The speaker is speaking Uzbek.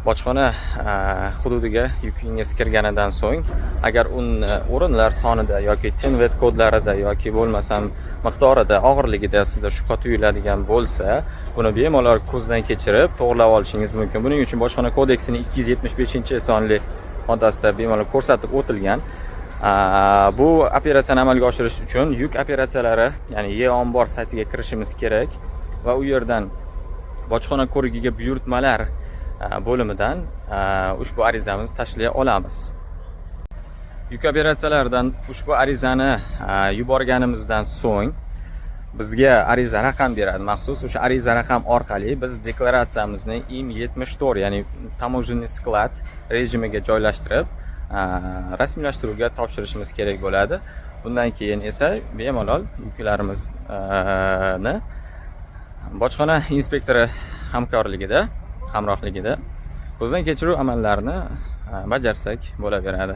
bojxona hududiga yukingiz kirganidan so'ng agar o'rinlar sonida yoki TIN-VET kodlarida yoki bo'lmasam miqdorida, og'irligida sizda shubha tuyuladigan bo'lsa, buni bemalol ko'zdan kechirib to'g'rilab olishingiz mumkin. Buning uchun Bojxona kodeksining 275-sonli moddasida bemalol ko'rsatib o'tilgan. Bu operatsiyani amalga oshirish uchun yuk operatsiyalari, ya'ni E-ombor saytiga kirishimiz kerak va u yerdan bojxona ko'rigiga buyurtmalar bo'limidan ushbu arizamizni tashlay olamiz. Yuk operatsiyalaridan ushbu arizani yuborganimizdan so'ng bizga ariza raqam beradi. Maxsus o'sha ariza raqam orqali biz deklaratsiyamizni IM-74, ya'ni tamojenniy sklad rejimiga joylashtirib rasmiylashtiruvga topshirishimiz kerak bo'ladi. Bundan keyin esa bemalol yuklarimizni bojxona inspektori hamrohligida ko'zdan kechiruv amallarini bajarsak bo'laveradi.